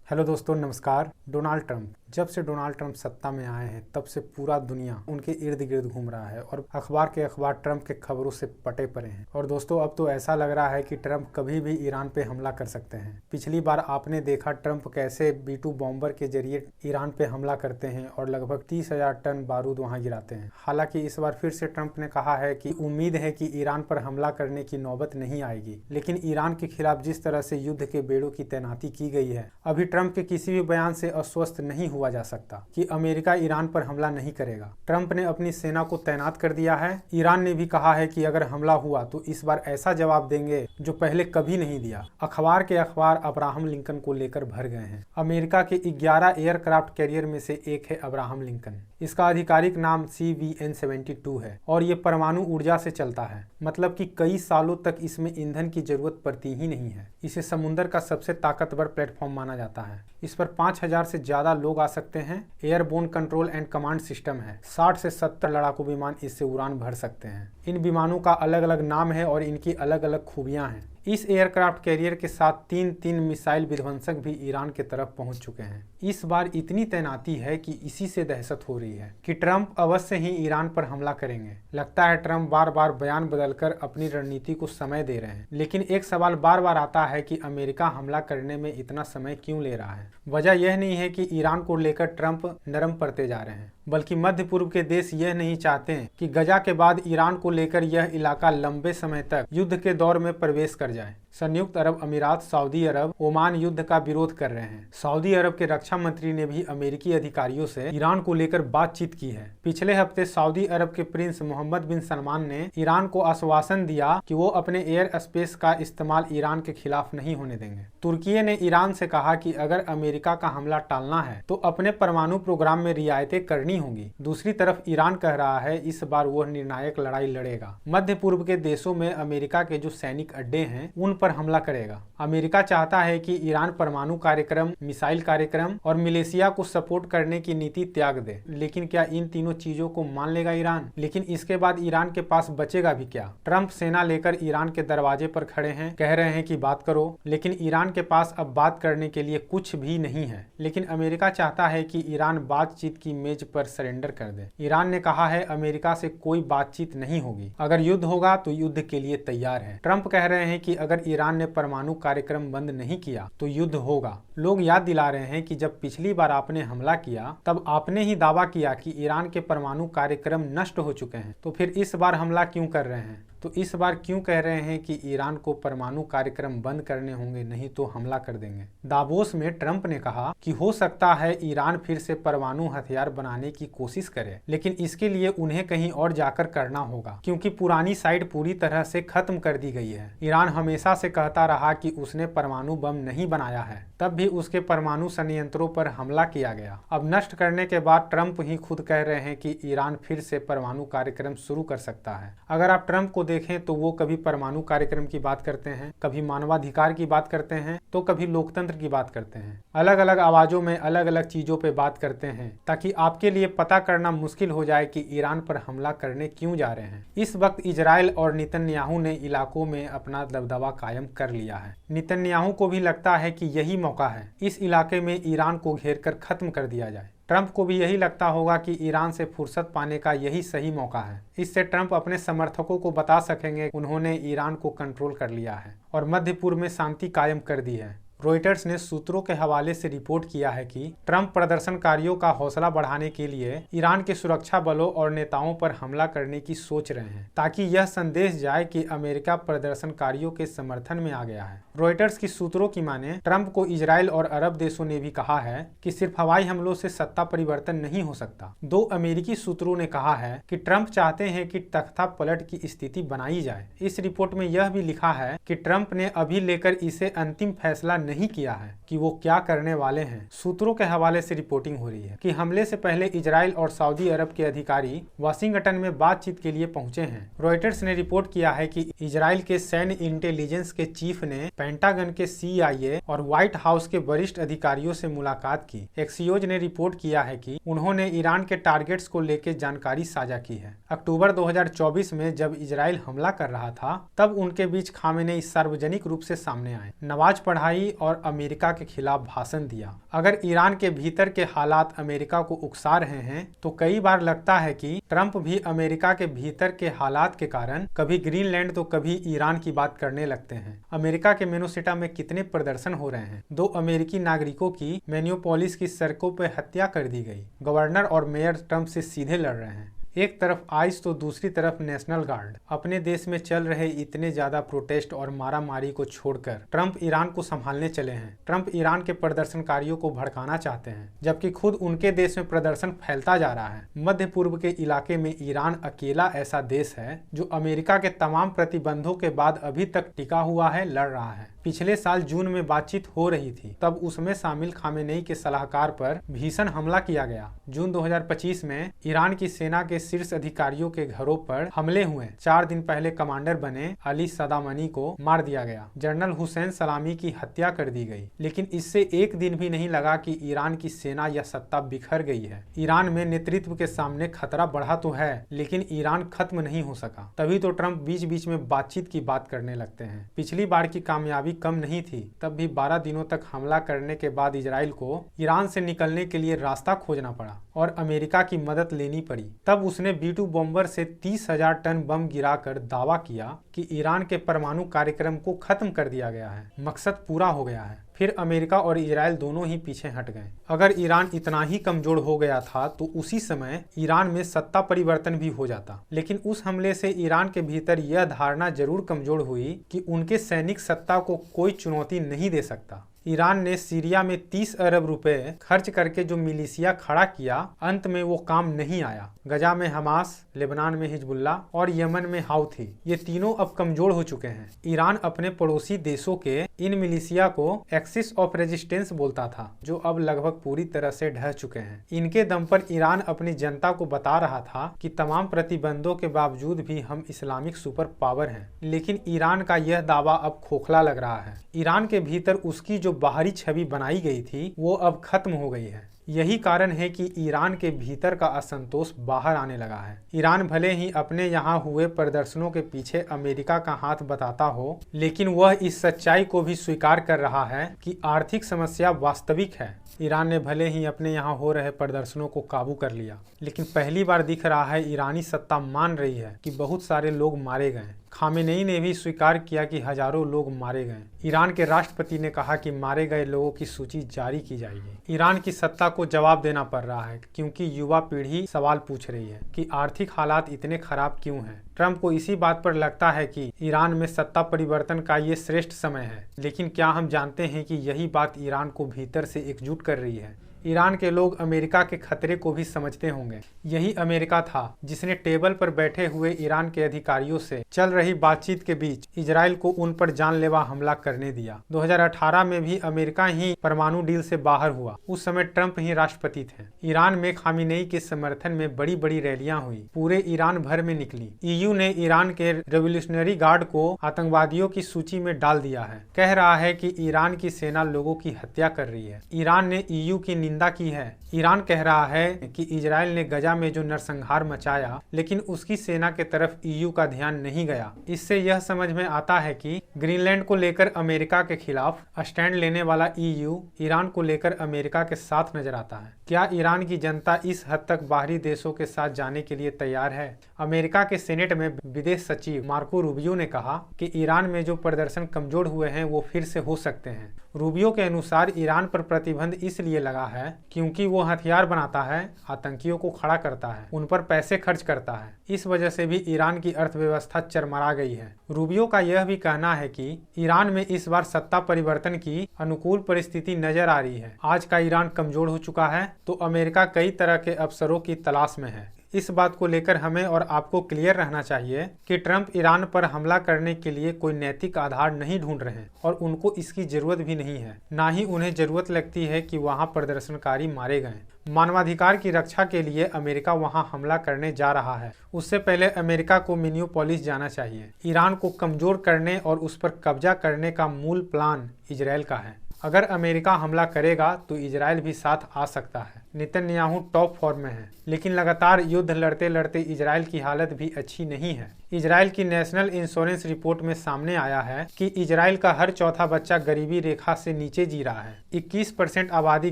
Hello दोस्तों, नमस्कार। Donald Trump, जब से डोनाल्ड ट्रंप सत्ता में आए हैं तब से पूरा दुनिया उनके इर्द गिर्द घूम रहा है और अखबार के अखबार ट्रंप के खबरों से पटे पड़े हैं। और दोस्तों, अब तो ऐसा लग रहा है कि ट्रंप कभी भी ईरान पे हमला कर सकते हैं। पिछली बार आपने देखा ट्रंप कैसे B-2 बॉम्बर के जरिए ईरान पे हमला करते हैं और लगभग 30,000 टन बारूद वहां गिराते हैं। हालांकि इस बार फिर से ट्रंप ने कहा है कि उम्मीद है कि ईरान पर हमला करने की नौबत नहीं आएगी, लेकिन ईरान के खिलाफ जिस तरह से युद्ध के बेड़ों की तैनाती की गई है, अभी ट्रंप के किसी भी बयान से आश्वस्त नहीं हुआ जा सकता कि अमेरिका ईरान पर हमला नहीं करेगा। ट्रंप ने अपनी सेना को तैनात कर दिया है। ईरान ने भी कहा है कि अगर हमला हुआ तो इस बार ऐसा जवाब देंगे जो पहले कभी नहीं दिया। अखबार के अखबार अब्राहम लिंकन को लेकर भर गए हैं। अमेरिका के 11 एयरक्राफ्ट कैरियर में से एक है अब्राहम लिंकन। इसका आधिकारिक नाम CVN-72 है और ये परमाणु ऊर्जा से चलता है, मतलब कि कई सालों तक इसमें ईंधन की जरूरत पड़ती ही नहीं है। इसे समुद्र का सबसे ताकतवर प्लेटफॉर्म माना जाता है। इस पर 5,000 से ज्यादा लोग आ सकते हैं। Airborne control and command system है। 60 से 70 लड़ाकू विमान इससे उड़ान भर सकते हैं। इन विमानों का अलग अलग नाम है और इनकी अलग अलग खूबियां हैं। इस एयरक्राफ्ट कैरियर के साथ तीन मिसाइल विध्वंसक भी ईरान के तरफ पहुंच चुके हैं। इस बार इतनी तैनाती है कि इसी से दहशत हो रही है कि ट्रंप अवश्य ही ईरान पर हमला करेंगे। लगता है ट्रंप बार बार बयान बदलकर अपनी रणनीति को समय दे रहे हैं, लेकिन एक सवाल बार बार आता है कि अमेरिका हमला करने में इतना समय क्यों ले रहा है। वजह यह नहीं है कि ईरान को लेकर ट्रंप नरम पड़ते जा रहे हैं, बल्कि मध्य पूर्व के देश यह नहीं चाहते हैं कि गजा के बाद ईरान को लेकर यह इलाका लंबे समय तक युद्ध के दौर में प्रवेश कर जाए। संयुक्त अरब अमीरात, सऊदी अरब, ओमान युद्ध का विरोध कर रहे हैं। सऊदी अरब के रक्षा मंत्री ने भी अमेरिकी अधिकारियों से ईरान को लेकर बातचीत की है। पिछले हफ्ते सऊदी अरब के प्रिंस मोहम्मद बिन सलमान ने ईरान को आश्वासन दिया कि वो अपने एयर स्पेस का इस्तेमाल ईरान के खिलाफ नहीं होने देंगे। तुर्की ने ईरान से कहा कि अगर अमेरिका का हमला टालना है तो अपने परमाणु प्रोग्राम में रियायतें करनी होंगी। दूसरी तरफ ईरान कह रहा है इस बार वह निर्णायक लड़ाई लड़ेगा। मध्य पूर्व के देशों में अमेरिका के जो सैनिक अड्डे हैं उन पर हमला करेगा। अमेरिका चाहता है कि ईरान परमाणु कार्यक्रम, मिसाइल कार्यक्रम और मिलिशिया को सपोर्ट करने की नीति त्याग दे। लेकिन क्या इन तीनों चीजों को मान लेगा ईरान? लेकिन इसके बाद ईरान के पास बचेगा भी क्या? ट्रंप सेना लेकर ईरान के दरवाजे पर खड़े हैं, कह रहे हैं कि बात करो, लेकिन ईरान के पास अब बात करने के लिए कुछ भी नहीं है। लेकिन अमेरिका चाहता है कि ईरान बातचीत की मेज पर सरेंडर कर दे। ईरान ने कहा है अमेरिका से कोई बातचीत नहीं होगी, अगर युद्ध होगा तो युद्ध के लिए तैयार है। ट्रंप कह रहे हैं कि अगर ईरान ने परमाणु कार्यक्रम बंद नहीं किया तो युद्ध होगा। लोग याद दिला रहे हैं कि जब पिछली बार आपने हमला किया तब आपने ही दावा किया कि ईरान के परमाणु कार्यक्रम नष्ट हो चुके हैं, तो फिर इस बार हमला क्यों कर रहे हैं? तो इस बार क्यों कह रहे हैं कि ईरान को परमाणु कार्यक्रम बंद करने होंगे, नहीं तो हमला कर देंगे। दावोस में ट्रंप ने कहा कि हो सकता है ईरान फिर से परमाणु हथियार बनाने की कोशिश करे, लेकिन इसके लिए उन्हें कहीं और जाकर करना होगा, क्योंकि पुरानी साइट पूरी तरह से खत्म कर दी गई है। ईरान हमेशा से कहता रहा कि उसने परमाणु बम नहीं बनाया है, तब भी उसके परमाणु संयंत्रों पर हमला किया गया। अब नष्ट करने के बाद ट्रंप ही खुद कह रहे हैं कि ईरान फिर से परमाणु कार्यक्रम शुरू कर सकता है। अगर आप ट्रंप को देखें तो वो कभी परमाणु कार्यक्रम की बात करते हैं, कभी मानवाधिकार की बात करते हैं, तो कभी लोकतंत्र की बात करते हैं। अलग अलग आवाजों में अलग अलग चीजों पे बात करते हैं ताकि आपके लिए पता करना मुश्किल हो जाए कि ईरान पर हमला करने क्यों जा रहे हैं। इस वक्त इजराइल और नेतन्याहू ने इलाकों में अपना दबदबा कायम कर लिया है। नेतन्याहू को भी लगता है कि यही मौका है इस इलाके में ईरान को घेर कर खत्म कर दिया जाए। ट्रंप को भी यही लगता होगा कि ईरान से फुर्सत पाने का यही सही मौका है। इससे ट्रंप अपने समर्थकों को बता सकेंगे उन्होंने ईरान को कंट्रोल कर लिया है और मध्य पूर्व में शांति कायम कर दी है। रॉयटर्स ने सूत्रों के हवाले से रिपोर्ट किया है कि ट्रंप प्रदर्शनकारियों का हौसला बढ़ाने के लिए ईरान के सुरक्षा बलों और नेताओं पर हमला करने की सोच रहे हैं, ताकि यह संदेश जाए कि अमेरिका प्रदर्शनकारियों के समर्थन में आ गया है। रॉयटर्स की सूत्रों की माने ट्रंप को इजराइल और अरब देशों ने भी कहा है कि सिर्फ हवाई हमलों से सत्ता परिवर्तन नहीं हो सकता। 2 अमेरिकी सूत्रों ने कहा है कि ट्रंप चाहते हैं कि तख्ता पलट की स्थिति बनाई जाए। इस रिपोर्ट में यह भी लिखा है कि ट्रंप ने अभी लेकर इसे अंतिम फैसला नहीं किया है कि वो क्या करने वाले हैं। सूत्रों के हवाले से रिपोर्टिंग हो रही है कि हमले से पहले इजराइल और सऊदी अरब के अधिकारी वाशिंगटन में बातचीत के लिए पहुंचे हैं। रॉयटर्स ने रिपोर्ट किया है कि इजराइल के सैन्य इंटेलिजेंस के चीफ ने पेंटागन के CIA और व्हाइट हाउस के वरिष्ठ अधिकारियों से मुलाकात की। एक्सियोज ने रिपोर्ट किया है कि उन्होंने ईरान के टारगेट्स को लेकर जानकारी साझा की है। अक्टूबर 2024 में जब इजराइल हमला कर रहा था, तब उनके बीच खामेनेई सार्वजनिक रूप से सामने आए, नमाज पढ़ाई और अमेरिका के खिलाफ भाषण दिया। अगर ईरान के भीतर के हालात अमेरिका को उकसा रहे हैं, तो कई बार लगता है कि ट्रंप भी अमेरिका के भीतर के हालात के कारण कभी ग्रीनलैंड तो कभी ईरान की बात करने लगते हैं। अमेरिका के मिनेसोटा में कितने प्रदर्शन हो रहे हैं। 2 अमेरिकी नागरिकों की मिनियोपोलिस की सड़कों पर हत्या कर दी गई। गवर्नर और मेयर ट्रंप से सीधे लड़ रहे हैं। एक तरफ आइस तो दूसरी तरफ नेशनल गार्ड। अपने देश में चल रहे इतने ज्यादा प्रोटेस्ट और मारामारी को छोड़कर ट्रंप ईरान को संभालने चले हैं। ट्रंप ईरान के प्रदर्शनकारियों को भड़काना चाहते हैं, जबकि खुद उनके देश में प्रदर्शन फैलता जा रहा है। मध्य पूर्व के इलाके में ईरान अकेला ऐसा देश है जो अमेरिका के तमाम प्रतिबंधों के बाद अभी तक टिका हुआ है, लड़ रहा है। पिछले साल जून में बातचीत हो रही थी, तब उसमें शामिल खामेनेई के सलाहकार पर भीषण हमला किया गया। जून 2025 में ईरान की सेना के शीर्ष अधिकारियों के घरों पर हमले हुए। 4 दिन पहले कमांडर बने अली सदामनी को मार दिया गया। जनरल हुसैन सलामी की हत्या कर दी गई। लेकिन इससे एक दिन भी नहीं लगा कि ईरान की सेना या सत्ता बिखर गई है। ईरान में नेतृत्व के सामने खतरा बढ़ा तो है, लेकिन ईरान खत्म नहीं हो सका। तभी तो ट्रंप बीच बीच में बातचीत की बात करने लगते हैं। पिछली बार की कामयाबी कम नहीं थी, तब भी 12 दिनों तक हमला करने के बाद इजराइल को ईरान से निकलने के लिए रास्ता खोजना पड़ा और अमेरिका की मदद लेनी पड़ी। तब उसने B-2 बॉम्बर से 30,000 टन बम गिराकर दावा किया कि ईरान के परमाणु कार्यक्रम को खत्म कर दिया गया है, मकसद पूरा हो गया है। फिर अमेरिका और इजराइल दोनों ही पीछे हट गए। अगर ईरान इतना ही कमजोर हो गया था तो उसी समय ईरान में सत्ता परिवर्तन भी हो जाता। लेकिन उस हमले से ईरान के भीतर यह धारणा जरूर कमजोर हुई कि उनके सैनिक सत्ता को कोई चुनौती नहीं दे सकता। ईरान ने सीरिया में 30 अरब रुपए खर्च करके जो मिलिशिया खड़ा किया, अंत में वो काम नहीं आया। गजा में हमास, लेबनान में हिजबुल्ला और यमन में हाउथी, ये तीनों अब कमजोर हो चुके हैं। ईरान अपने पड़ोसी देशों के इन मिलिशिया को एक्सिस ऑफ रेजिस्टेंस बोलता था, जो अब लगभग पूरी तरह से ढह चुके हैं। इनके दम पर ईरान अपनी जनता को बता रहा था कि तमाम प्रतिबंधों के बावजूद भी हम इस्लामिक सुपर पावर हैं। लेकिन ईरान का यह दावा अब खोखला लग रहा है। ईरान के भीतर उसकी जो बाहरी छवि बनाई गई थी, वो अब खत्म हो गई है। यही कारण है कि ईरान के भीतर का असंतोष बाहर आने लगा है। ईरान भले ही अपने यहाँ हुए प्रदर्शनों के पीछे अमेरिका का हाथ बताता हो, लेकिन वह इस सच्चाई को भी स्वीकार कर रहा है कि आर्थिक समस्या वास्तविक है। ईरान ने भले ही अपने यहाँ हो रहे प्रदर्शनों को काबू कर लिया, लेकिन पहली बार दिख रहा है ईरानी सत्ता मान रही है कि बहुत सारे लोग मारे गए। खामेनेई ने भी स्वीकार किया कि हजारों लोग मारे गए। ईरान के राष्ट्रपति ने कहा कि मारे गए लोगों की सूची जारी की जाएगी। ईरान की सत्ता को जवाब देना पड़ रहा है, क्योंकि युवा पीढ़ी सवाल पूछ रही है कि आर्थिक हालात इतने खराब क्यों हैं। ट्रंप को इसी बात पर लगता है कि ईरान में सत्ता परिवर्तन का ये श्रेष्ठ समय है, लेकिन क्या हम जानते हैं कि यही बात ईरान को भीतर से एकजुट कर रही है। ईरान के लोग अमेरिका के खतरे को भी समझते होंगे। यही अमेरिका था जिसने टेबल पर बैठे हुए ईरान के अधिकारियों से चल रही बातचीत के बीच इजराइल को उन पर जानलेवा हमला करने दिया। 2018 में भी अमेरिका ही परमाणु डील से बाहर हुआ। उस समय ट्रंप ही राष्ट्रपति थे। ईरान में खामेनेई के समर्थन में बड़ी बड़ी रैलियां हुई, पूरे ईरान भर में निकली। EU ने ईरान के रेवोल्यूशनरी गार्ड को आतंकवादियों की सूची में डाल दिया है। कह रहा है कि ईरान की सेना लोगों की हत्या कर रही है। ईरान ने EU की निंदा की है। ईरान कह रहा है कि इजराइल ने गजा में जो नरसंहार मचाया, लेकिन उसकी सेना के तरफ EU का ध्यान नहीं गया। इससे यह समझ में आता है कि ग्रीनलैंड को लेकर अमेरिका के खिलाफ स्टैंड लेने वाला EU ईरान को लेकर अमेरिका के साथ नजर आता है। क्या ईरान की जनता इस हद तक बाहरी देशों के साथ जाने के लिए तैयार है? अमेरिका के सेनेट में विदेश सचिव मार्को रूबियो ने कहा कि ईरान में जो प्रदर्शन कमजोर हुए हैं वो फिर से हो सकते हैं। रूबियो के अनुसार ईरान पर प्रतिबंध इसलिए लगा है क्योंकि वो हथियार बनाता है, आतंकियों को खड़ा करता है, उन पर पैसे खर्च करता है। इस वजह से भी ईरान की अर्थव्यवस्था चरमरा गई है। रूबियो का यह भी कहना है कि ईरान में इस बार सत्ता परिवर्तन की अनुकूल परिस्थिति नजर आ रही है। आज का ईरान कमजोर हो चुका है तो अमेरिका कई तरह के अवसरों की तलाश में है। इस बात को लेकर हमें और आपको क्लियर रहना चाहिए कि ट्रंप ईरान पर हमला करने के लिए कोई नैतिक आधार नहीं ढूंढ रहे हैं और उनको इसकी जरूरत भी नहीं है। ना ही उन्हें जरूरत लगती है कि वहां प्रदर्शनकारी मारे गए। मानवाधिकार की रक्षा के लिए अमेरिका वहां हमला करने जा रहा है। उससे पहले अमेरिका को मिनियोपोलिस जाना चाहिए। ईरान को कमजोर करने और उस पर कब्जा करने का मूल प्लान इजराइल का है। अगर अमेरिका हमला करेगा तो इजराइल भी साथ आ सकता है। नेतन्याहू टॉप फॉर्म में है, लेकिन लगातार युद्ध लड़ते लड़ते इजराइल की हालत भी अच्छी नहीं है। इजराइल की नेशनल इंश्योरेंस रिपोर्ट में सामने आया है कि इजराइल का हर चौथा बच्चा गरीबी रेखा से नीचे जी रहा है। 21% आबादी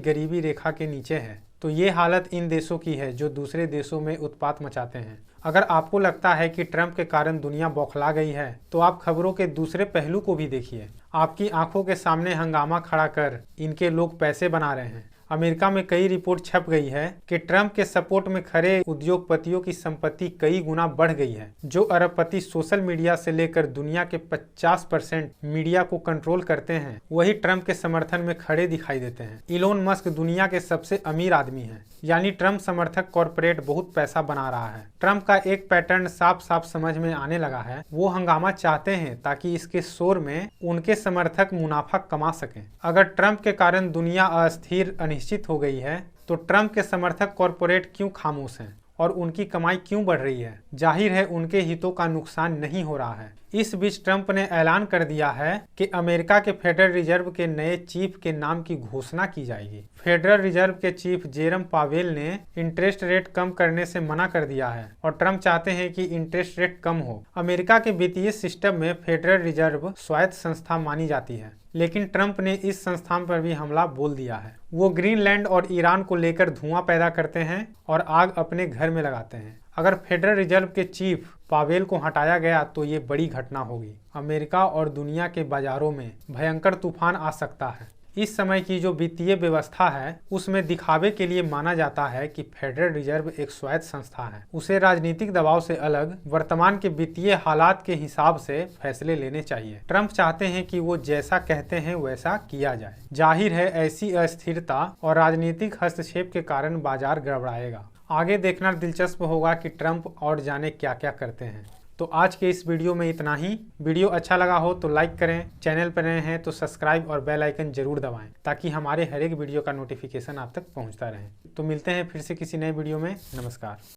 गरीबी रेखा के नीचे है। तो ये हालत इन देशों की है जो दूसरे देशों में उत्पात मचाते हैं। अगर आपको लगता है कि ट्रंप के कारण दुनिया बौखला गई है तो आप खबरों के दूसरे पहलू को भी देखिए। आपकी आंखों के सामने हंगामा खड़ा कर इनके लोग पैसे बना रहे हैं। अमेरिका में कई रिपोर्ट छप गई है कि ट्रंप के सपोर्ट में खड़े उद्योगपतियों की संपत्ति कई गुना बढ़ गई है। जो अरबपति सोशल मीडिया से लेकर दुनिया के 50% मीडिया को कंट्रोल करते हैं, वही ट्रंप के समर्थन में खड़े दिखाई देते हैं। इलोन मस्क दुनिया के सबसे अमीर आदमी है, यानी ट्रंप समर्थक कॉरपोरेट बहुत पैसा बना रहा है। ट्रंप का एक पैटर्न साफ साफ समझ में आने लगा है। वो हंगामा चाहते हैं ताकि इसके शोर में उनके समर्थक मुनाफा कमा सकें। अगर ट्रंप के कारण दुनिया अस्थिर निश्चित हो गई है तो ट्रंप के समर्थक कॉरपोरेट क्यों खामोश हैं और उनकी कमाई क्यों बढ़ रही है? जाहिर है उनके हितों का नुकसान नहीं हो रहा है। इस बीच ट्रंप ने ऐलान कर दिया है कि अमेरिका के फेडरल रिजर्व के नए चीफ के नाम की घोषणा की जाएगी। फेडरल रिजर्व के चीफ जेरम पावेल ने इंटरेस्ट रेट कम करने से मना कर दिया है और ट्रंप चाहते हैं कि इंटरेस्ट रेट कम हो। अमेरिका के वित्तीय सिस्टम में फेडरल रिजर्व स्वायत्त संस्था मानी जाती है, लेकिन ट्रंप ने इस संस्थान पर भी हमला बोल दिया है। वो ग्रीनलैंड और ईरान को लेकर धुआं पैदा करते हैं और आग अपने घर में लगाते हैं। अगर फेडरल रिजर्व के चीफ पावेल को हटाया गया तो ये बड़ी घटना होगी। अमेरिका और दुनिया के बाजारों में भयंकर तूफान आ सकता है। इस समय की जो वित्तीय व्यवस्था है उसमें दिखावे के लिए माना जाता है कि फेडरल रिजर्व एक स्वायत्त संस्था है। उसे राजनीतिक दबाव से अलग वर्तमान के वित्तीय हालात के हिसाब से फैसले लेने चाहिए। ट्रंप चाहते हैं कि वो जैसा कहते हैं वैसा किया जाए। जाहिर है ऐसी अस्थिरता और राजनीतिक हस्तक्षेप के कारण बाजार गड़बड़ाएगा। आगे देखना दिलचस्प होगा कि ट्रंप और जाने क्या क्या करते हैं। तो आज के इस वीडियो में इतना ही। वीडियो अच्छा लगा हो तो लाइक करें, चैनल पर नए हैं तो सब्सक्राइब और बेल आइकन जरूर दबाएं ताकि हमारे हर एक वीडियो का नोटिफिकेशन आप तक पहुंचता रहे। तो मिलते हैं फिर से किसी नए वीडियो में। नमस्कार।